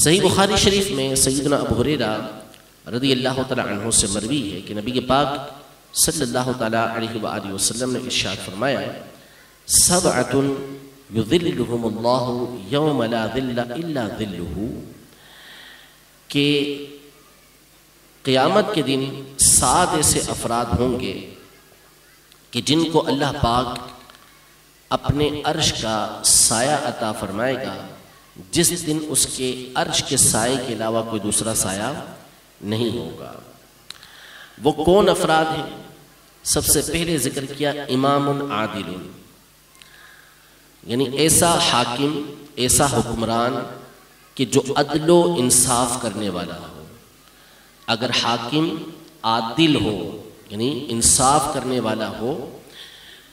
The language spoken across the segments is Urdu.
صحیح بخاری شریف میں سیدنا ابو ہریرہ رضی اللہ تعالیٰ عنہ سے مروی ہے کہ نبی پاک صلی اللہ تعالیٰ علیہ وآلہ وسلم نے ارشاد فرمایا سبعۃ یظلھم اللہ یوم لا ظل الا ظلہ، کہ قیامت کے دن 7 ایسے افراد ہوں گے کہ جن کو اللہ پاک اپنے عرش کا سایہ عطا فرمائے گا، جس دن اس کے عرش کے سائے کے علاوہ کوئی دوسرا سایہ نہیں ہوگا۔ وہ کون افراد ہیں؟ سب سے پہلے ذکر کیا امام عادل، یعنی ایسا حاکم، ایسا حکمران کہ جو عدل و انصاف کرنے والا ہو۔ اگر حاکم عادل ہو یعنی انصاف کرنے والا ہو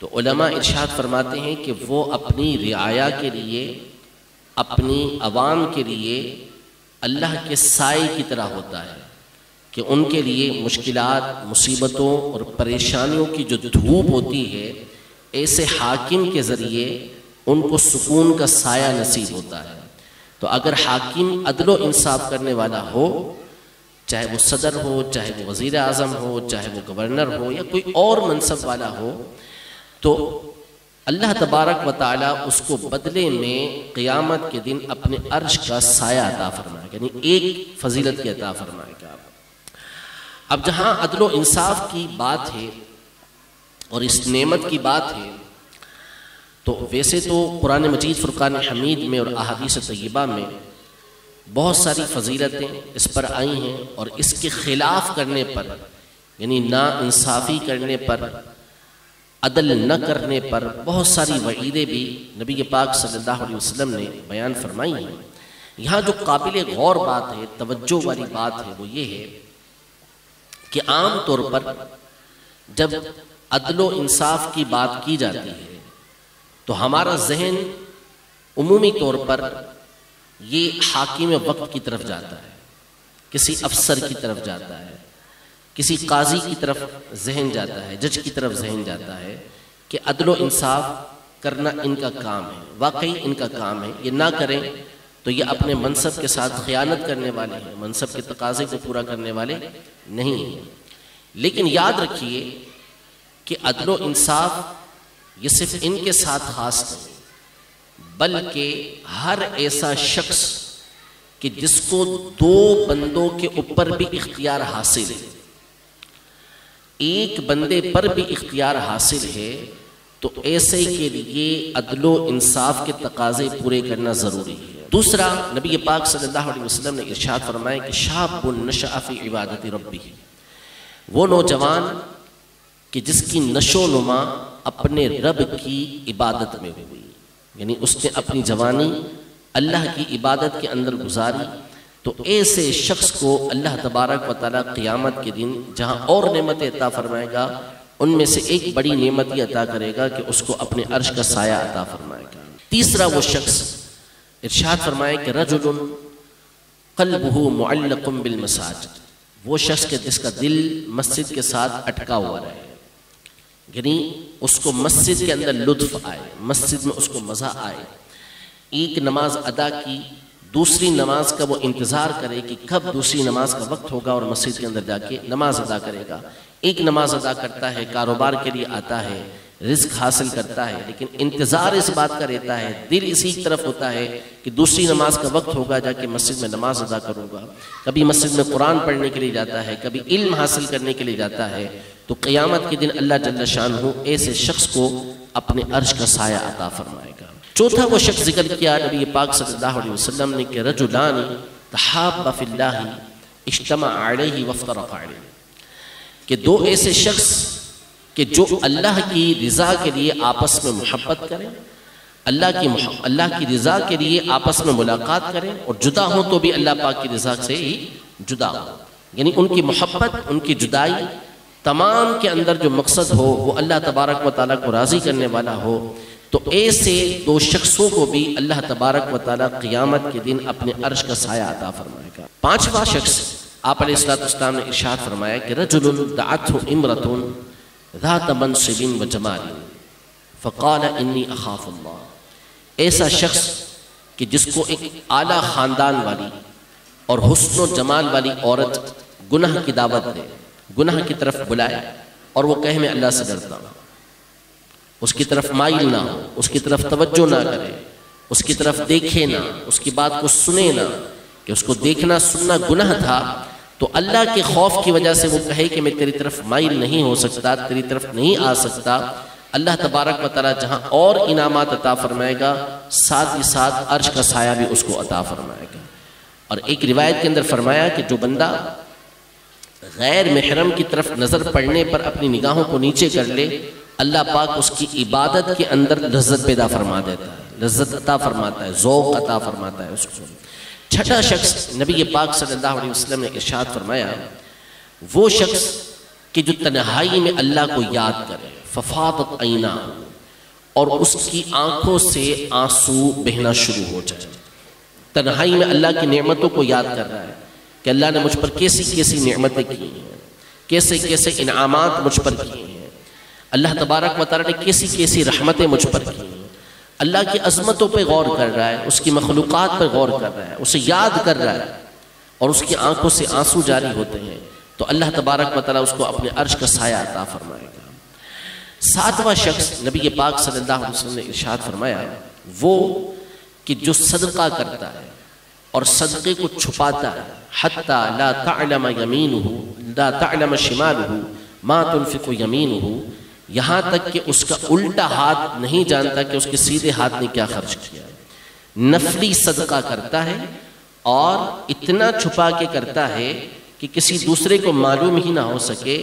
تو علماء ارشاد فرماتے ہیں کہ وہ اپنی رعایا کے لیے، اپنی عوام کے لیے اللہ کے سائے کی طرح ہوتا ہے، کہ ان کے لیے مشکلات، مصیبتوں اور پریشانیوں کی جو دھوپ ہوتی ہے، ایسے حاکم کے ذریعے ان کو سکون کا سایہ نصیب ہوتا ہے۔ تو اگر حاکم عدل و انصاف کرنے والا ہو، چاہے وہ صدر ہو، چاہے وہ وزیر اعظم ہو، چاہے وہ گورنر ہو یا کوئی اور منصب والا ہو، تو اللہ تبارک و تعالیٰ اس کو بدلے میں قیامت کے دن اپنے عرش کا سایہ عطا فرمائے گا، یعنی ایک فضیلت کی عطا فرمائے گا۔ اب جہاں عدل و انصاف کی بات ہے اور اس نعمت کی بات ہے، تو ویسے تو قرآن مجید فرقان حمید میں اور احادیث طیبہ میں بہت ساری فضیلتیں اس پر آئی ہیں، اور اس کے خلاف کرنے پر، یعنی نا انصافی کرنے پر، عدل نہ کرنے پر بہت ساری وعیدیں بھی نبی پاک صلی اللہ علیہ وسلم نے بیان فرمائی ہیں۔ یہاں جو قابل غور بات ہے، توجہ والی بات ہے، وہ یہ ہے کہ عام طور پر جب عدل و انصاف کی بات کی جاتی ہے تو ہمارا ذہن عمومی طور پر یہ حاکم وقت کی طرف جاتا ہے، کسی افسر کی طرف جاتا ہے، کسی قاضی کی طرف ذہن جاتا ہے، جج کی طرف ذہن جاتا ہے کہ عدل و انصاف کرنا ان کا کام ہے، واقعی ان کا کام ہے، یہ نہ کریں تو یہ اپنے منصب کے ساتھ خیانت کرنے والے ہیں، منصب کے تقاضے کو پورا کرنے والے نہیں ہیں۔ لیکن یاد رکھیے کہ عدل و انصاف یہ صرف ان کے ساتھ خاص نہیں، بلکہ ہر ایسا شخص کہ جس کو 2 بندوں کے اوپر بھی اختیار حاصل ہے، ایک بندے پر بھی اختیار حاصل ہے، تو ایسے کے لیے عدل و انصاف کے تقاضے پورے کرنا ضروری ہے۔ دوسرا، نبی پاک صلی اللہ علیہ وسلم نے ارشاد فرمایا کہ شاب نشأ فی عبادت ربہ، وہ نوجوان کہ جس کی نشو و نما اپنے رب کی عبادت میں ہوئی، یعنی اس نے اپنی جوانی اللہ کی عبادت کے اندر گزاری، تو ایسے شخص کو اللہ تبارک و تعالیٰ قیامت کے دن جہاں اور نعمتیں عطا فرمائے گا، ان میں سے ایک بڑی نعمت یہ عطا کرے گا کہ اس کو اپنے عرش کا سایہ عطا فرمائے گا۔ تیسرا، وہ شخص ارشاد فرمائے کہ رجل قلبہ معلق بالمساجد، وہ شخص کہ جس کا دل مسجد کے ساتھ اٹکا ہوا رہے، یعنی اس کو مسجد کے اندر لطف آئے، مسجد میں اس کو مزہ آئے، ایک نماز ادا کی، دوسری نماز کا وہ انتظار کرے کہ کب دوسری نماز کا وقت ہوگا اور مسجد کے اندر جا کے نماز ادا کرے گا۔ ایک نماز ادا کرتا ہے، کاروبار کے لیے آتا ہے، رزق حاصل کرتا ہے، لیکن انتظار اس بات کا رہتا ہے، دل اسی طرف ہوتا ہے کہ دوسری نماز کا وقت ہوگا، جا کے مسجد میں نماز ادا کروں گا۔ کبھی مسجد میں قرآن پڑھنے کے لیے جاتا ہے، کبھی علم حاصل کرنے کے لیے جاتا ہے، تو قیامت کے دن اللہ جل شانہ ایسے شخص کو اپنے عرش کا سایہ عطا فرمائے گا۔ چوتھا وہ شخص ذکر کیا نبی پاک صلی اللہ علیہ وسلم نے کہ رجلان تحابا فی اللہ اجتمع علیہ وافترقا علیہ، کہ 2 ایسے شخص کہ جو اللہ کی رضا کے لیے آپس میں محبت کریں، اللہ کی رضا کے لیے آپس میں ملاقات کریں، اور جدا ہوں تو بھی اللہ پاک کی رضا سے ہی جدا ہوں، یعنی ان کی محبت، ان کی جدائی تمام کے اندر جو مقصد ہو وہ اللہ تبارک و تعالیٰ کو راضی کرنے والا ہو، تو ایسے 2 شخصوں کو بھی اللہ تبارک و تعالیٰ قیامت کے دن اپنے عرش کا سایہ عطا فرمائے گا۔ 5واں شخص آپ علیہ السلام نے ارشاد فرمایا کہ رجل دعته امرأة ذات منصب وجمال فقال انی اخاف اللہ، ایسا شخص کہ جس کو ایک اعلیٰ خاندان والی، اور حسن و جمال والی عورت گناہ کی دعوت دے، گناہ کی طرف بلائے اور وہ کہے میں اللہ سے ڈرتا ہوں، اس کی طرف مائل نہ ہو، اس کی طرف توجہ نہ کرے، اس کی طرف دیکھے نہ، اس کی بات کو سنے نہ، کہ اس کو دیکھنا سننا گناہ تھا تو اللہ کے خوف کی وجہ سے وہ کہے کہ میں تیری طرف مائل نہیں ہو سکتا، تیری طرف نہیں آ سکتا، اللہ تبارک و تعالیٰ جہاں اور انعامات عطا فرمائے گا ساتھ ہی ساتھ عرش کا سایہ بھی اس کو عطا فرمائے گا۔ اور ایک روایت کے اندر فرمایا کہ جو بندہ غیر محرم کی طرف نظر پڑنے پر اپنی نگاہوں کو نیچے کر لے، اللہ پاک اس کی عبادت کے اندر لذت پیدا فرما دیتا ہے، لذت عطا فرماتا ہے، ذوق عطا فرماتا ہے اس کو۔ چھٹا شخص نبی پاک صلی اللہ علیہ وسلم نے ارشاد فرمایا، وہ شخص کہ جو تنہائی میں اللہ کو یاد کرے، ففاضت عیناہ، اور اس کی آنکھوں سے آنسو بہنا شروع ہو جائے، تنہائی میں اللہ کی نعمتوں کو یاد کر رہا ہے کہ اللہ نے مجھ پر کیسی کیسی نعمتیں کی ہیں، کیسے کیسے انعامات مجھ پر کیے ہیں، اللہ تبارک و تعالیٰ نے کیسی کیسی رحمتیں مجھ پر کی ہیں، اللہ کی عظمتوں پہ غور کر رہا ہے، اس کی مخلوقات پہ غور کر رہا ہے، اسے یاد کر رہا ہے، اور اس کی آنکھوں سے آنسو جاری ہوتے ہیں، تو اللہ تبارک و تعالیٰ اس کو اپنے عرش کا سایہ عطا فرمائے گا۔ ساتواں شخص نبی پاک صلی اللہ علیہ وسلم نے ارشاد فرمایا، وہ کہ جو صدقہ کرتا ہے اور صدقے کو چھپاتا ہے، حتی لا تعلم یمینہ لا تعلم شمالہ ما تنفق یمینہ، یہاں تک کہ اس کا الٹا ہاتھ نہیں جانتا کہ اس کے سیدھے ہاتھ نے کیا خرچ کیا۔ نفلی صدقہ کرتا ہے اور اتنا چھپا کے کرتا ہے کہ کسی دوسرے کو معلوم ہی نہ ہو سکے،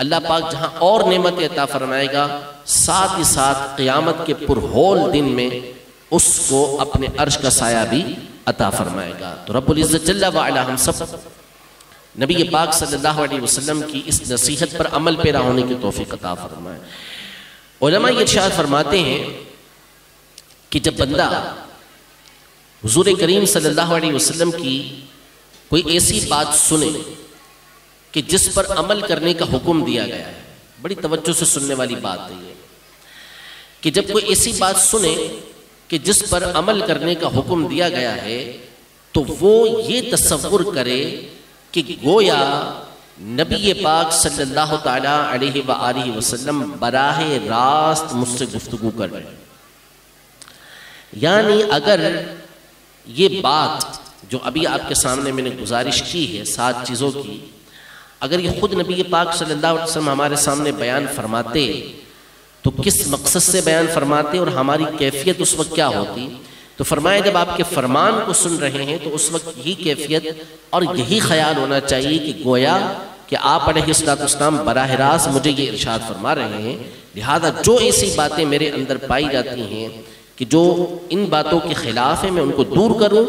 اللہ پاک جہاں اور نعمت عطا فرمائے گا ساتھ ہی ساتھ قیامت کے پرہول دن میں اس کو اپنے عرش کا سایہ بھی عطا فرمائے گا۔ تو رب العزت جل وعلا ہم سب نبی پاک صلی اللہ علیہ وسلم کی اس نصیحت پر عمل پیرا ہونے کی توفیق عطا فرمائے۔ علماء یہ ارشاد فرماتے ہیں کہ جب بندہ حضور کریم صلی اللہ علیہ وسلم کی کوئی ایسی بات سنے کہ جس پر عمل کرنے کا حکم دیا گیا ہے، بڑی توجہ سے سننے والی بات ہے یہ، کہ جب کوئی ایسی بات سنے کہ جس پر عمل کرنے کا حکم دیا گیا ہے تو وہ یہ تصور کرے کہ گویا نبی پاک صلی اللہ تعالیٰ علیہ وآلہ وسلم براہ راست مجھ سے گفتگو کر رہے ہیں۔ یعنی اگر یہ بات جو ابھی آپ کے سامنے میں نے گزارش کی ہے 7 چیزوں کی، اگر یہ خود نبی پاک صلی اللہ علیہ وسلم ہمارے سامنے بیان فرماتے تو کس مقصد سے بیان فرماتے اور ہماری کیفیت اس وقت کیا ہوتی؟ تو فرمایا جب آپ کے فرمان کو سن رہے ہیں تو اس وقت یہی کیفیت اور یہی خیال ہونا چاہیے کہ گویا کہ آپ علیہ السلام براہ راست مجھے یہ ارشاد فرما رہے ہیں، لہذا جو ایسی باتیں میرے اندر پائی جاتی ہیں کہ جو ان باتوں کے خلاف ہیں میں ان کو دور کروں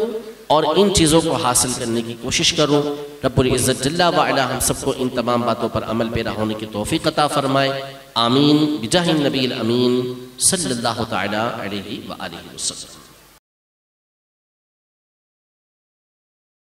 اور ان چیزوں کو حاصل کرنے کی کوشش کروں۔ رب العزت جل وعلا ہم سب کو ان تمام باتوں پر عمل پیرا ہونے کی توفیق عطا فرمائے، آمین بجاہ النبی الامین صلی اللہ تعالی علیہ وآلہ وسلم۔